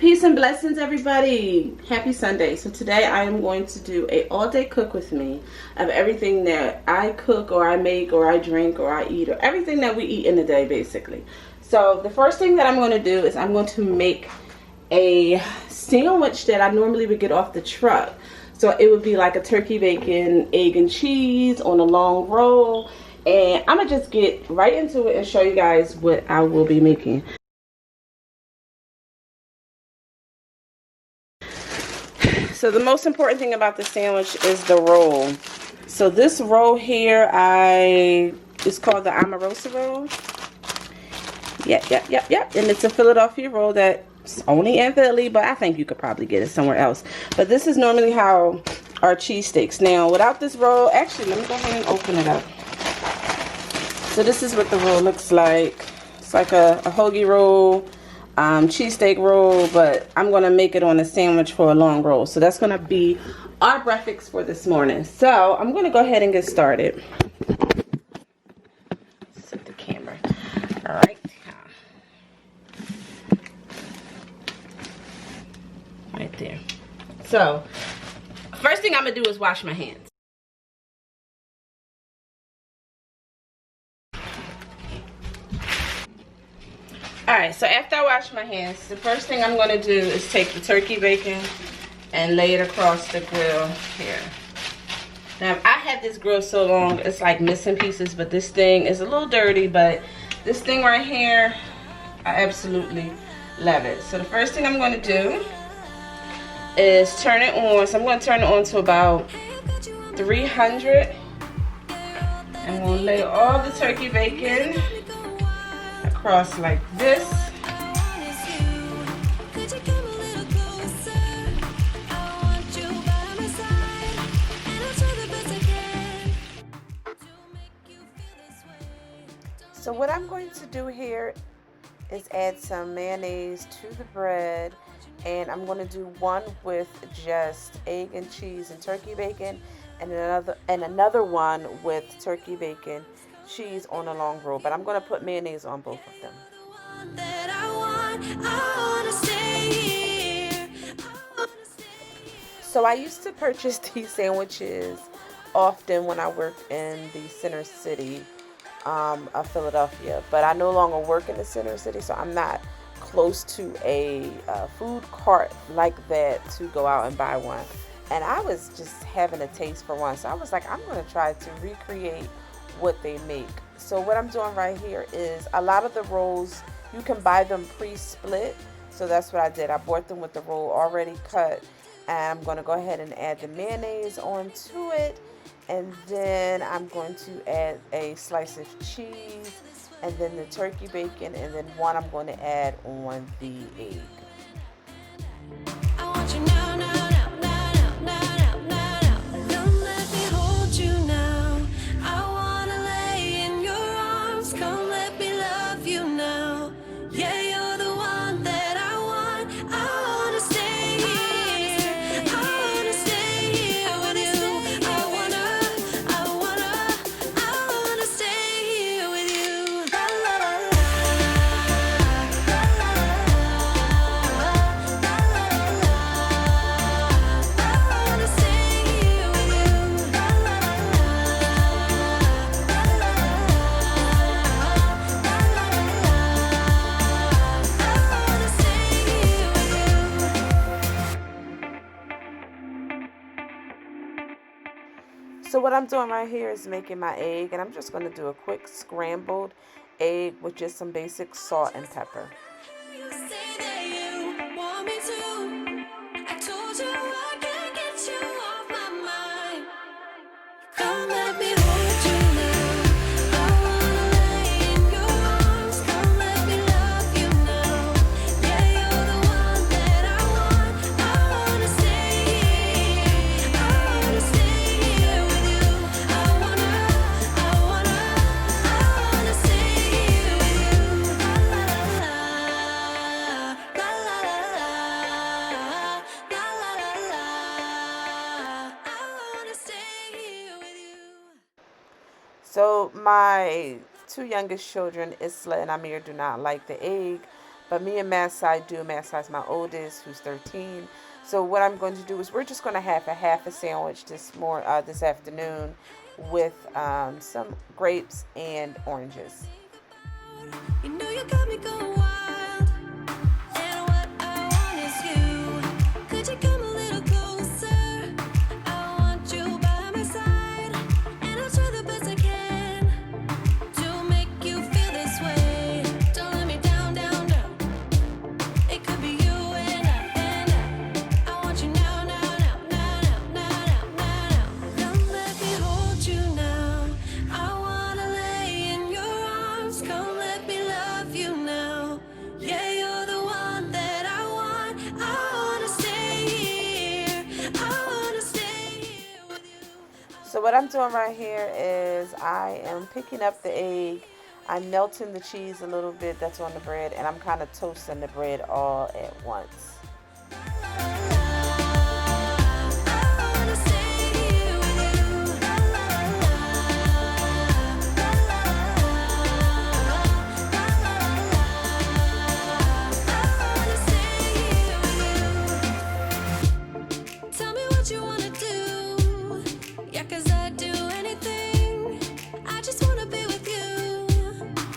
Peace and blessings, everybody. Happy Sunday. So today I am going to do a all-day cook with me of everything that I cook or I make or I drink or I eat or everything that we eat in a day, basically. So the first thing that I'm going to do is I'm going to make a sandwich that I normally would get off the truck. So it would be like a turkey bacon, egg and cheese on a long roll. And I'm going to just get right into it and show you guys what I will be making. So the most important thing about the sandwich is the roll. So this roll here, it's called the Amorosa roll. Yep. And it's a Philadelphia roll that's only in Philly, but I think you could probably get it somewhere else. But this is normally how our cheesesteaks. Now, without this roll, actually, let me go ahead and open it up. So this is what the roll looks like. It's like a hoagie roll. Cheesesteak roll, but I'm going to make it on a sandwich for a long roll. So that's going to be our breakfast for this morning. So I'm going to go ahead and get started. Set the camera. All right. Right there. So first thing I'm going to do is wash my hands. Alright, so after I wash my hands, the first thing I'm going to do is take the turkey bacon and lay it across the grill here. Now, I had this grill so long, it's like missing pieces, but this thing is a little dirty, but this thing right here, I absolutely love it. So the first thing I'm going to do is turn it on. So I'm going to turn it on to about 300. I'm going to lay all the turkey bacon across like this. So what I'm going to do here is add some mayonnaise to the bread, and I'm going to do one with just egg and cheese and turkey bacon, and another one with turkey bacon, cheese on a long roll, but I'm going to put mayonnaise on both of them. So I used to purchase these sandwiches often when I worked in the center city of Philadelphia, but I no longer work in the center city, so I'm not close to a food cart like that to go out and buy one. And I was just having a taste for one, so I was like, I'm going to try to recreate what they make. So what I'm doing right here is a lot of the rolls, you can buy them pre-split. So that's what I did. I bought them with the roll already cut, and I'm going to go ahead and add the mayonnaise onto it, and then I'm going to add a slice of cheese, and then the turkey bacon, and then one I'm going to add on the egg. I want you now, now. So what I'm doing right here is making my egg, and I'm just going to do a quick scrambled egg with just some basic salt and pepper. So my two youngest children, Isla and Amir, do not like the egg, But me and Mass, I do Mass size my oldest, who's 13. So what I'm going to do is we're just going to have a sandwich this afternoon with some grapes and oranges. You know you got me going wild, and what I want is you. Could you come a little closer? I want you by my side, and I'll try the best I can to make you feel this way. Don't let me down, down, down. It could be you and I want you now, now, now, now, now, now, now, now. Come let me hold you now. I wanna lay in your arms. Come let me love you now. Yeah, you're the one that I want. I wanna stay here. I wanna stay here with you. So what I'm doing right here is I am picking up the egg. I'm melting the cheese a little bit that's on the bread, and I'm kind of toasting the bread all at once. Tell me what you wanna do. Yeah, 'cause I'd do anything. I just wanna be with you.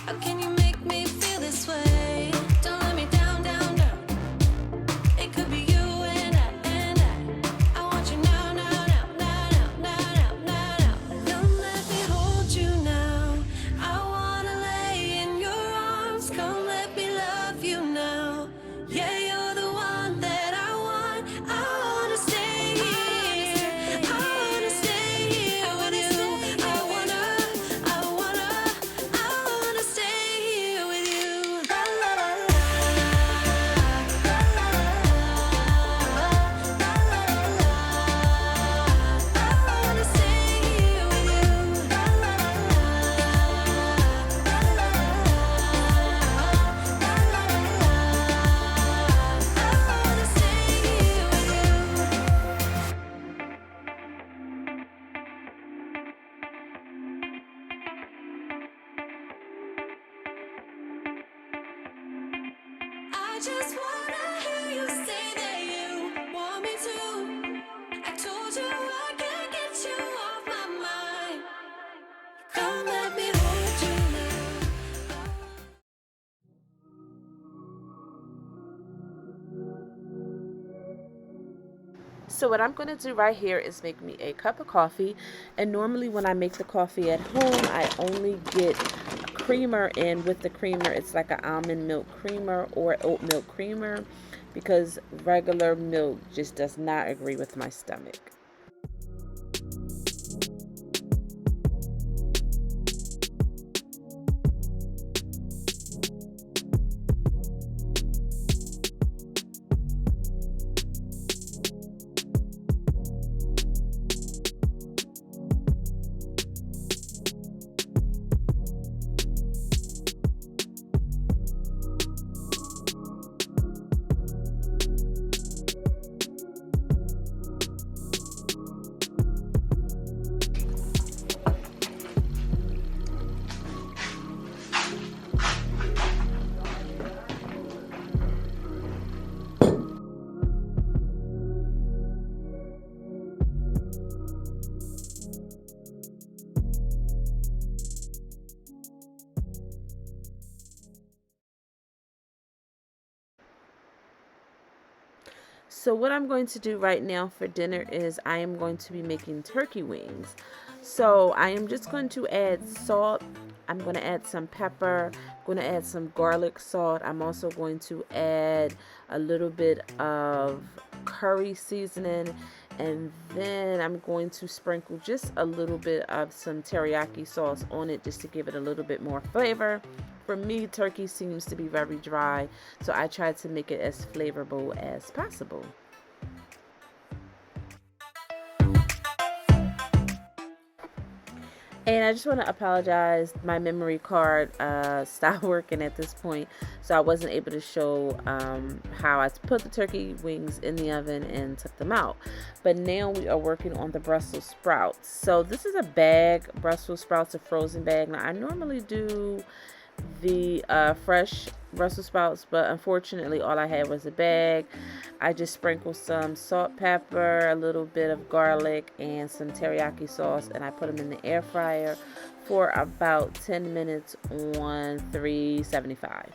How can you make me feel this way? Don't let me down, down, down. It could be you and I want you now, now, now, now, now, now, now, now. Come let me hold you now. I wanna lay in your arms. Come let me love you now. Yeah, you're the one that I want. I wanna stay here. I wanna stay here with you. I wanna stay here with you. La, la, la, la. I wanna stay here with you. La, la, I just wanna hear you say that you want me to. I told you I can't get you off my mind. Come let me hold you now. So what I'm going to do right here is make me a cup of coffee. And normally when I make the coffee at home, I only get a creamer, and with the creamer it's like an almond milk creamer or oat milk creamer, because regular milk just does not agree with my stomach. So what I'm going to do right now for dinner is I am going to be making turkey wings. So I am just going to add salt. I'm going to add some pepper. I'm going to add some garlic salt. I'm also going to add a little bit of curry seasoning. And then I'm going to sprinkle just a little bit of some teriyaki sauce on it just to give it a little bit more flavor. For me, turkey seems to be very dry, so I try to make it as flavorful as possible. And I just want to apologize. My memory card stopped working at this point, so I wasn't able to show how I put the turkey wings in the oven and took them out. But now we are working on the Brussels sprouts. So this is a bag, Brussels sprouts, a frozen bag. Now I normally do the fresh Brussels sprouts, but unfortunately all I had was a bag. I just sprinkled some salt, pepper, a little bit of garlic, and some teriyaki sauce, and I put them in the air fryer for about 10 minutes on 375.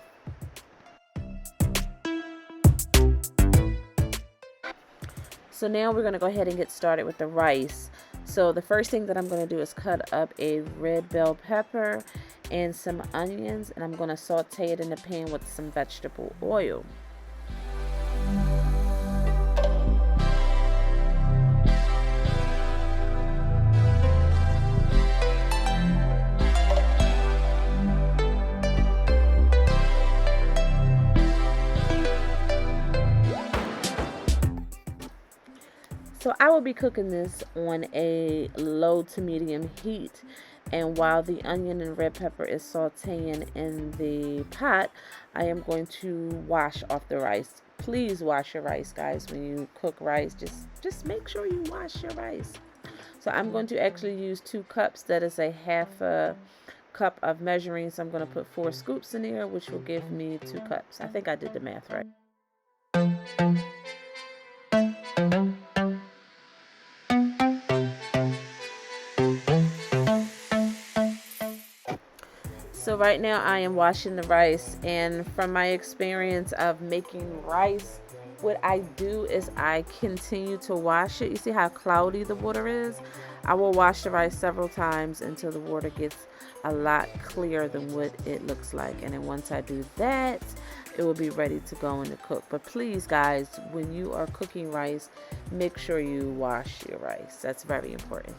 So now we're going to go ahead and get started with the rice. So the first thing that I'm going to do is cut up a red bell pepper and some onions, and I'm going to saute it in the pan with some vegetable oil. So I will be cooking this on a low to medium heat, and while the onion and red pepper is sauteing in the pot, I am going to wash off the rice. Please wash your rice, guys. When you cook rice, just make sure you wash your rice. So I'm going to actually use 2 cups. That is a half a cup of measuring. So I'm going to put 4 scoops in there, which will give me 2 cups. I think I did the math right. So right now I am washing the rice, and from my experience of making rice, what I do is I continue to wash it. You see how cloudy the water is? I will wash the rice several times until the water gets a lot clearer than what it looks like. And then once I do that, it will be ready to go in the cook. But please, guys, when you are cooking rice, make sure you wash your rice. That's very important.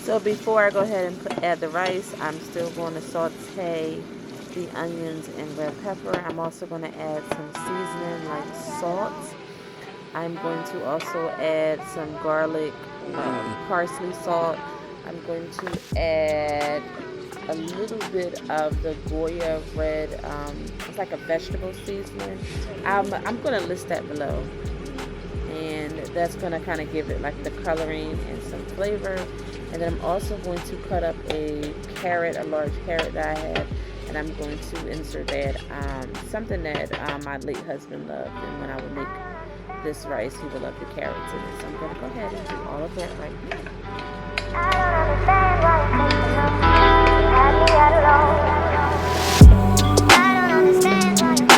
So before I go ahead and add the rice, I'm still going to saute the onions and red pepper. I'm also going to add some seasoning like salt. I'm going to also add some garlic, parsley salt. I'm going to add a little bit of the Goya red, it's like a vegetable seasoning. I'm going to list that below. And that's going to kind of give it like the coloring and some flavor. And then I'm also going to cut up a carrot, a large carrot that I have, and I'm going to insert that, something that my late husband loved. And when I would make this rice, he would love the carrots in it. So I'm going to go ahead and do all of that right now. I don't understand why you're taking up. You had me at alone. I don't understand why you're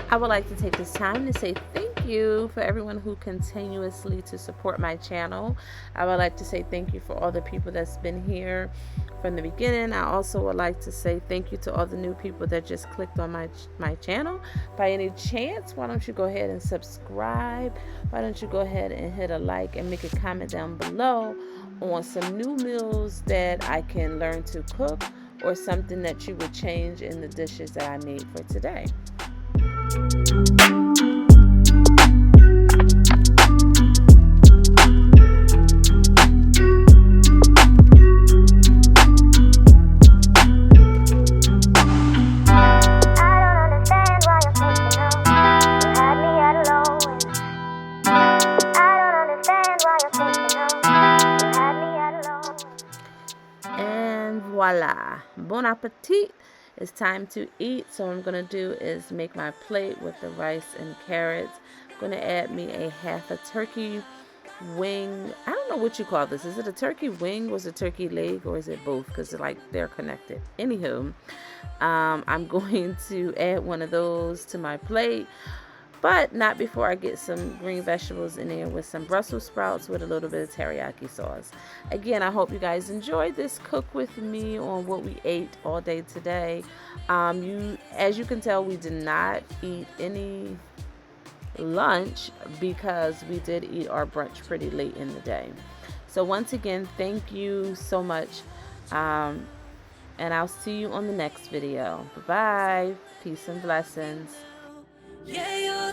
I would like to take this time to say thank you for everyone who continuously to support my channel. I would like to say thank you for all the people that's been here from the beginning. I also would like to say thank you to all the new people that just clicked on my channel. By any chance, why don't you go ahead and subscribe? Why don't you go ahead and hit a like and make a comment down below on some new meals that I can learn to cook, or something that you would change in the dishes that I made for today. And voila, bon appetit. It's time to eat. So what I'm going to do is make my plate with the rice and carrots. I'm going to add me a half a turkey wing. I don't know what you call this. Is it a turkey wing or is it a turkey leg or is it both? Because like they're connected. Anywho, I'm going to add one of those to my plate, but not before I get some green vegetables in there with some Brussels sprouts with a little bit of teriyaki sauce. Again, I hope you guys enjoyed this cook with me on what we ate all day today. As you can tell, we did not eat any lunch because we did eat our brunch pretty late in the day. So once again, thank you so much. And I'll see you on the next video. Bye-bye. Peace and blessings. Yeah,